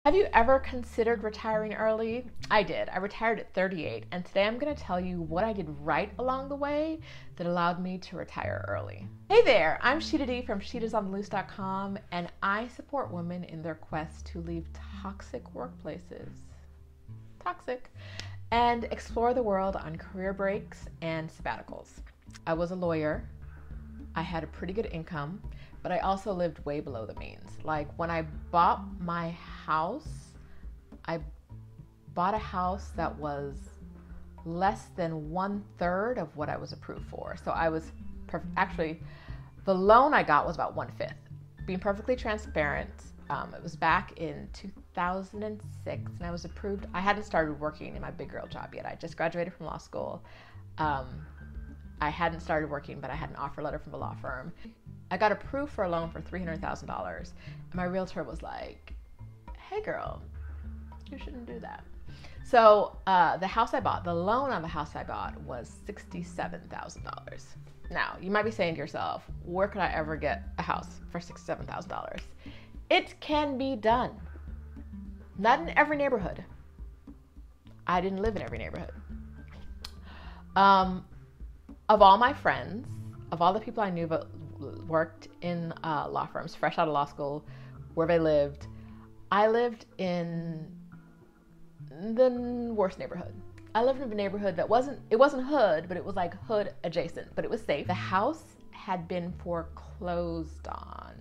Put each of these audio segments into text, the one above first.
Have you ever considered retiring early? I did. I retired at 38, and today I'm going to tell you what I did right along the way that allowed me to retire early. Hey there, I'm SHADY from SheDasOnTheLoose.com, and I support women in their quest to leave toxic workplaces, and explore the world on career breaks and sabbaticals. I was a lawyer. I had a pretty good income, but I also lived way below the means. Like when I bought my house, I bought a house that was less than 1/3 of what I was approved for. So I was actually, the loan I got was about 1/5. Being perfectly transparent, it was back in 2006 and I was approved. I hadn't started working in my big girl job yet. I just graduated from law school. I hadn't started working, but I had an offer letter from a law firm. I got approved for a loan for $300,000. And my realtor was like, hey girl, you shouldn't do that. So the house I bought, the loan on the house I bought was $67,000. Now, you might be saying to yourself, where could I ever get a house for $67,000? It can be done. Not in every neighborhood. I didn't live in every neighborhood. Of all my friends, of all the people I knew that worked in law firms, fresh out of law school, where they lived, I lived in the worst neighborhood. I lived in a neighborhood that wasn't hood, but it was like hood adjacent, but it was safe. The house had been foreclosed on.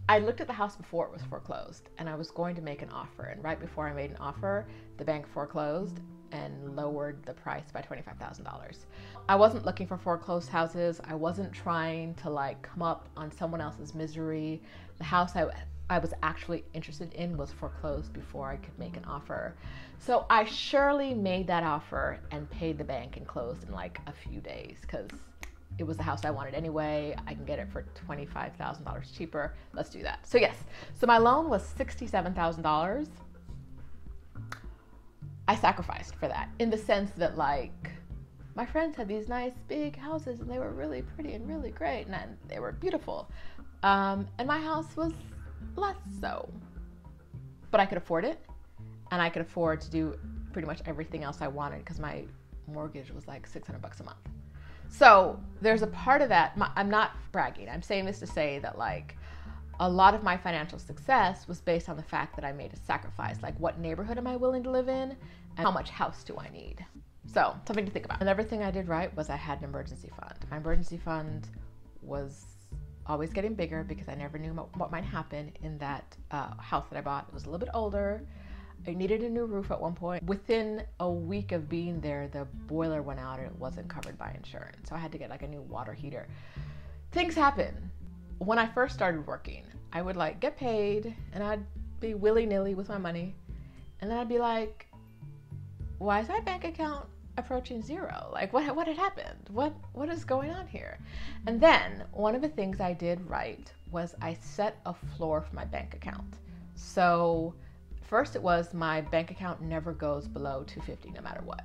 I looked at the house before it was foreclosed, and I was going to make an offer. And right before I made an offer, the bank foreclosed and lowered the price by $25,000. I wasn't looking for foreclosed houses. I wasn't trying to like come up on someone else's misery. The house I was actually interested in was foreclosed before I could make an offer. So I surely made that offer and paid the bank and closed in like a few days because it was the house I wanted anyway. I can get it for $25,000 cheaper. Let's do that. So yes, so my loan was $67,000. I sacrificed for that in the sense that like my friends had these nice big houses and they were really pretty and really great and they were beautiful. And my house was less so, but I could afford it and I could afford to do pretty much everything else I wanted because my mortgage was like $600 a month. So there's a part of that. I'm not bragging. I'm saying this to say that like a lot of my financial success was based on the fact that I made a sacrifice. Like what neighborhood am I willing to live in and how much house do I need? So something to think about. Another thing I did right was I had an emergency fund. My emergency fund was always getting bigger because I never knew what might happen in that house that I bought. It was a little bit older. I needed a new roof at one point. Within a week of being there, the boiler went out and it wasn't covered by insurance. So I had to get like a new water heater. Things happen. When I first started working, I would like get paid and I'd be willy-nilly with my money. And then I'd be like, why is my bank account approaching zero? Like what had happened? What is going on here? And then one of the things I did right was I set a floor for my bank account. So first it was my bank account never goes below $250 no matter what.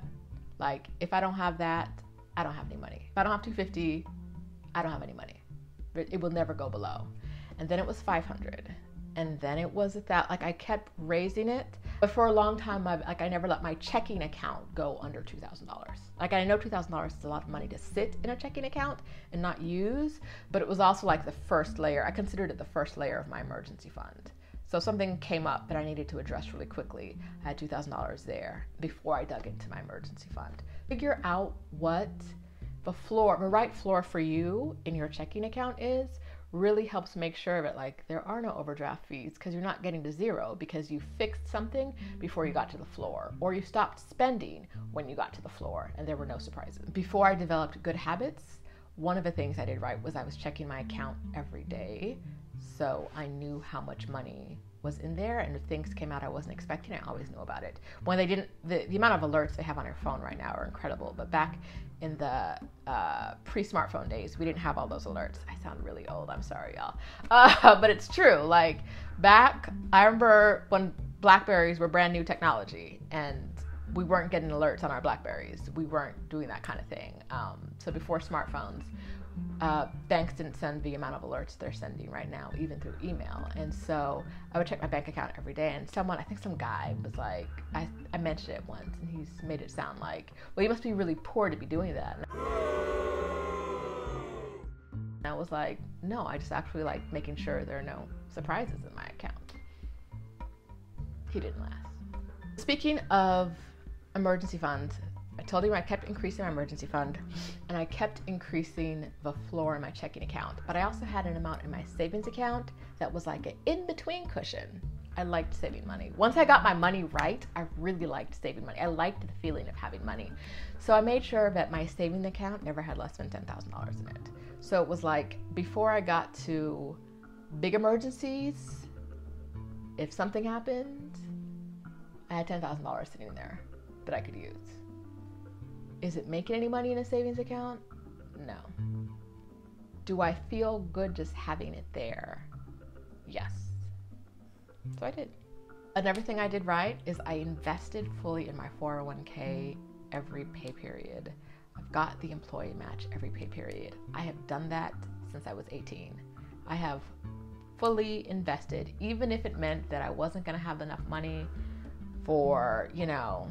Like if I don't have that, I don't have any money. If I don't have $250, I don't have any money. It will never go below. And then it was $500. And then it was at that, like I kept raising it. But for a long time, I never let my checking account go under $2,000. Like I know $2,000 is a lot of money to sit in a checking account and not use, but it was also like the first layer. I considered it the first layer of my emergency fund. So something came up that I needed to address really quickly. I had $2,000 there before I dug into my emergency fund. Figure out what the right floor for you in your checking account is. Really helps make sure that like there are no overdraft fees because you're not getting to zero because you fixed something before you got to the floor or you stopped spending when you got to the floor and there were no surprises. Before I developed good habits, one of the things I did right was I was checking my account every day so I knew how much money was in there, and if things came out I wasn't expecting, I always knew about it. When they didn't, the amount of alerts they have on your phone right now are incredible, but back in the pre-smartphone days, we didn't have all those alerts. I sound really old, I'm sorry y'all. But it's true, like back, I remember when Blackberries were brand new technology and we weren't getting alerts on our Blackberries. We weren't doing that kind of thing. So before smartphones, banks didn't send the amount of alerts they're sending right now, even through email. And so I would check my bank account every day, and someone, I think some guy was like, I mentioned it once, and he's made it sound like, well, you must be really poor to be doing that. And I was like, no, I just actually like making sure there are no surprises in my account. He didn't last. Speaking of emergency funds, I told you I kept increasing my emergency fund, and I kept increasing the floor in my checking account. But I also had an amount in my savings account that was like an in-between cushion. I liked saving money. Once I got my money right, I really liked saving money. I liked the feeling of having money. So I made sure that my savings account never had less than $10,000 in it. So it was like, before I got to big emergencies, if something happened, I had $10,000 sitting there that I could use. Is it making any money in a savings account? No. Do I feel good just having it there? Yes. So I did. Another thing I did right is I invested fully in my 401k every pay period. I've got the employee match every pay period. I have done that since I was 18. I have fully invested, even if it meant that I wasn't gonna have enough money for, you know,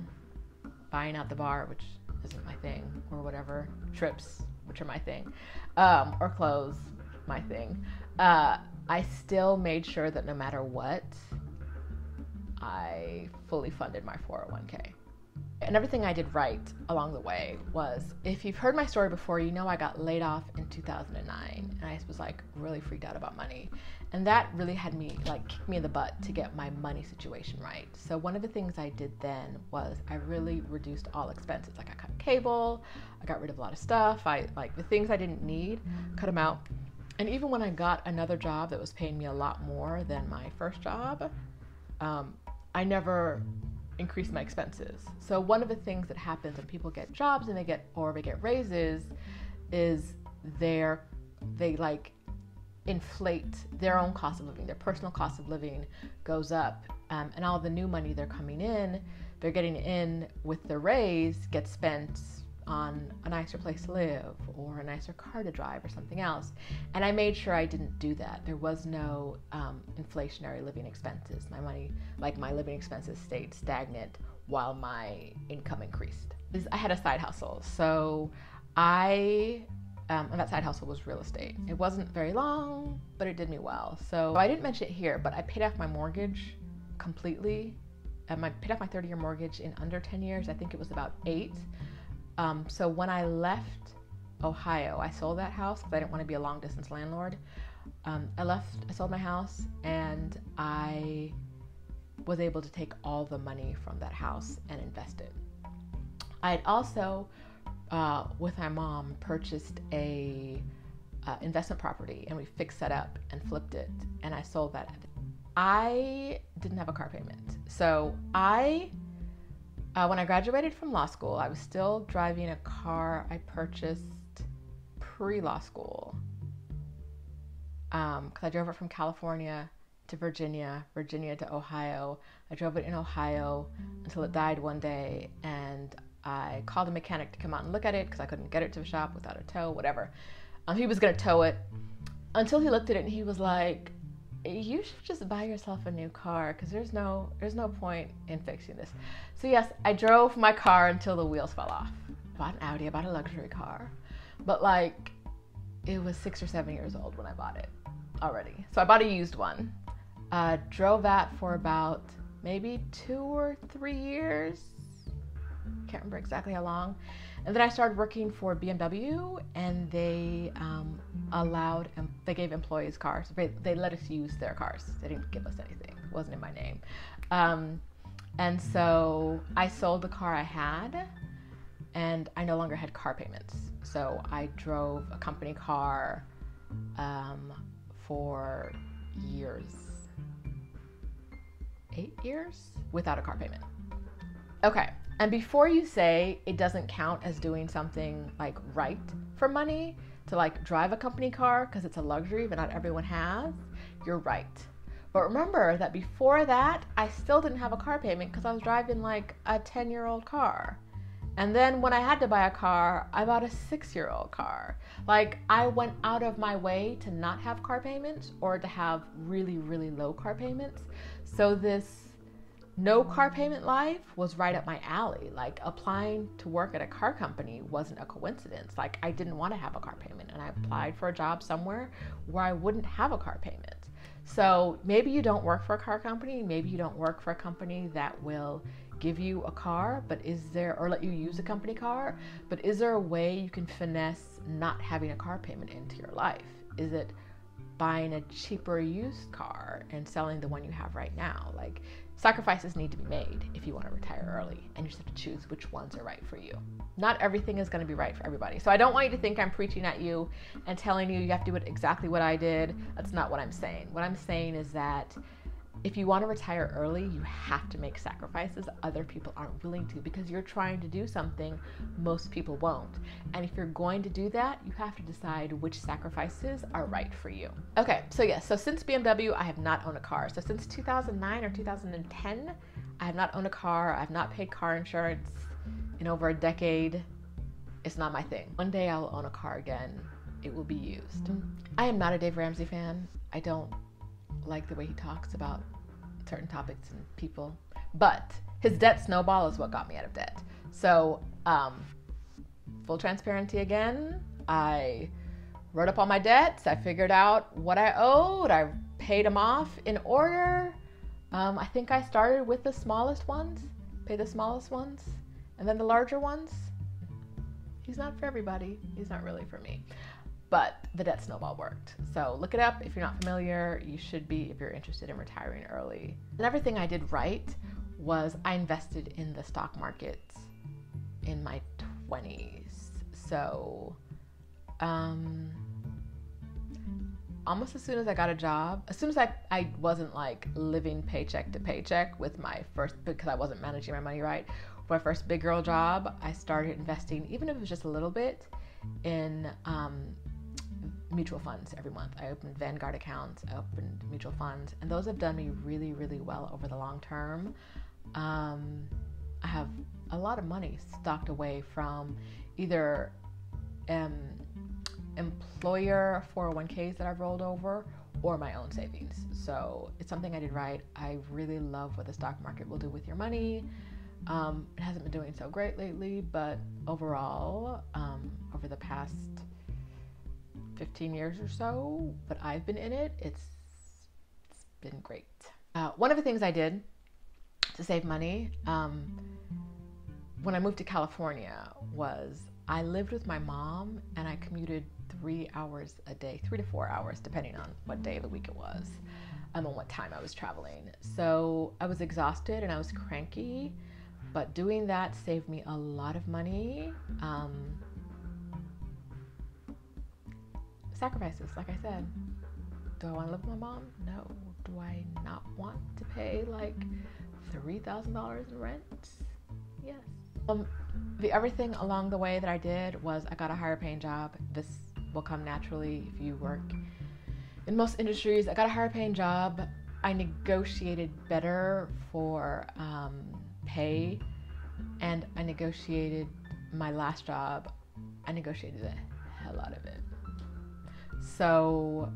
buying out the bar, which isn't my thing, or whatever, trips, which are my thing, or clothes, my thing. I still made sure that no matter what, I fully funded my 401k. And everything I did right along the way was, if you've heard my story before, you know I got laid off in 2009, and I was like really freaked out about money. And that really had me like kick me in the butt to get my money situation right. So one of the things I did then was I really reduced all expenses. Like I cut cable, I got rid of a lot of stuff. I like the things I didn't need, cut them out. And even when I got another job that was paying me a lot more than my first job, I never increase my expenses. So one of the things that happens when people get jobs and they get raises is they like inflate their own cost of living. Their personal cost of living goes up, and all the new money they're getting in with the raise gets spent on a nicer place to live or a nicer car to drive or something else. And I made sure I didn't do that. There was no inflationary living expenses. My money, like my living expenses, stayed stagnant while my income increased. I had a side hustle. So and that side hustle was real estate. It wasn't very long, but it did me well. So I didn't mention it here, but I paid off my mortgage completely. I paid off my 30-year mortgage in under 10 years. I think it was about 8. So when I left Ohio, I sold that house because I didn't want to be a long distance landlord. I sold my house, and I was able to take all the money from that house and invest it. I had also, with my mom, purchased a investment property, and we fixed that up and flipped it, and I sold that. I didn't have a car payment. So when I graduated from law school, I was still driving a car I purchased pre-law school. Because I drove it from California to Virginia, Virginia to Ohio. I drove it in Ohio until it died one day, and I called a mechanic to come out and look at it because I couldn't get it to the shop without a tow, whatever. He was going to tow it until he looked at it, and he was like, you should just buy yourself a new car because there's no point in fixing this. So yes, I drove my car until the wheels fell off. I bought an Audi, I bought a luxury car, but like it was 6 or 7 years old when I bought it already. So I bought a used one, drove that for about maybe 2 or 3 years. Can't remember exactly how long. And then I started working for BMW, and they they gave employees cars. They let us use their cars. They didn't give us anything. It wasn't in my name. And so I sold the car I had, and I no longer had car payments. So I drove a company car for years, 8 years, without a car payment. Okay. And before you say it doesn't count as doing something like right for money to like drive a company car because it's a luxury but not everyone has, you're right. But remember that before that, I still didn't have a car payment because I was driving like a 10-year-old car. And then when I had to buy a car, I bought a 6-year-old car. Like, I went out of my way to not have car payments or to have really, really low car payments. So this no car payment life was right up my alley. Like, applying to work at a car company wasn't a coincidence. Like, I didn't want to have a car payment, and I applied for a job somewhere where I wouldn't have a car payment. So maybe you don't work for a car company. Maybe you don't work for a company that will give you a car, but is there, or let you use a company car, but is there a way you can finesse not having a car payment into your life? Is it buying a cheaper used car and selling the one you have right now? Like, sacrifices need to be made if you want to retire early, and you just have to choose which ones are right for you. Not everything is going to be right for everybody. So I don't want you to think I'm preaching at you and telling you you have to do exactly what I did. That's not what I'm saying. What I'm saying is that if you want to retire early, you have to make sacrifices other people aren't willing to, because you're trying to do something most people won't. And if you're going to do that, you have to decide which sacrifices are right for you. Okay, so yes, so since BMW, I have not owned a car. So since 2009 or 2010, I have not owned a car. I have not paid car insurance in over a decade. It's not my thing. One day I'll own a car again. It will be used. I am not a Dave Ramsey fan. I don't like the way he talks about certain topics and people, but his debt snowball is what got me out of debt. So full transparency again, I wrote up all my debts. I figured out what I owed. I paid them off in order. I think I started with the smallest ones, paid the smallest ones, and then the larger ones. He's not for everybody. He's not really for me. But the debt snowball worked. So look it up if you're not familiar. You should be if you're interested in retiring early. And everything I did right was I invested in the stock markets in my 20s. So almost as soon as I got a job, as soon as I wasn't like living paycheck to paycheck with my first, because I wasn't managing my money right, my first big girl job, I started investing, even if it was just a little bit, in mutual funds every month. I opened Vanguard accounts, I opened mutual funds, and those have done me really, really well over the long term. I have a lot of money stocked away from either employer 401ks that I've rolled over or my own savings. So it's something I did right. I really love what the stock market will do with your money. It hasn't been doing so great lately, but overall, over the past 15 years or so, but I've been in it, it's been great. One of the things I did to save money when I moved to California was I lived with my mom and I commuted 3 hours a day, 3 to 4 hours, depending on what day of the week it was, and what time I was traveling. So I was exhausted and I was cranky, but doing that saved me a lot of money. Sacrifices, like I said. Do I want to live with my mom? No. Do I not want to pay like $3,000 in rent? Yes. The other thing along the way that I did was I got a higher paying job. This will come naturally if you work in most industries. I got a higher paying job. I negotiated better for pay, and I negotiated my last job. I negotiated the hell out of it. So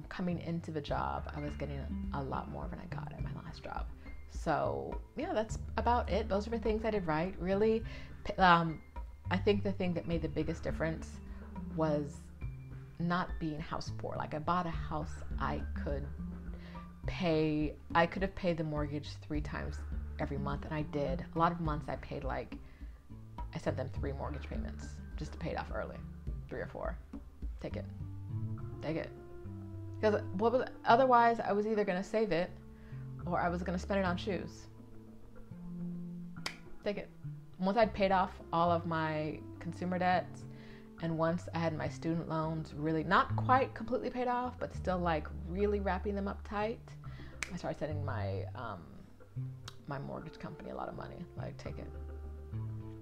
coming into the job, I was getting a lot more than I got at my last job. So yeah, that's about it. Those are the things I did right. Really, I think the thing that made the biggest difference was not being house poor. Like, I bought a house I could have paid the mortgage 3 times every month, and I did. A lot of months I sent them 3 mortgage payments just to pay it off early, 3 or 4. Take it. Because otherwise I was either going to save it or I was going to spend it on shoes. Take it. Once I'd paid off all of my consumer debts, and once I had my student loans really not quite completely paid off, but still like really wrapping them up tight, I started sending my my mortgage company a lot of money. Like, take it.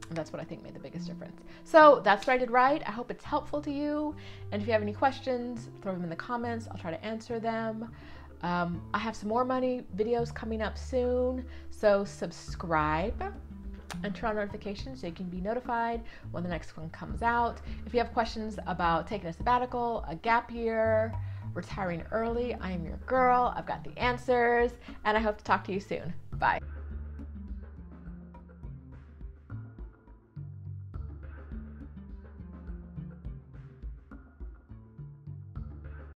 And that's what I think made the biggest difference. So that's what I did right. I hope it's helpful to you. And if you have any questions, throw them in the comments. I'll try to answer them. I have some more money videos coming up soon. So subscribe. and turn on notifications so you can be notified when the next one comes out. If you have questions about taking a sabbatical, a gap year, retiring early, I am your girl. I've got the answers, and I hope to talk to you soon. Bye.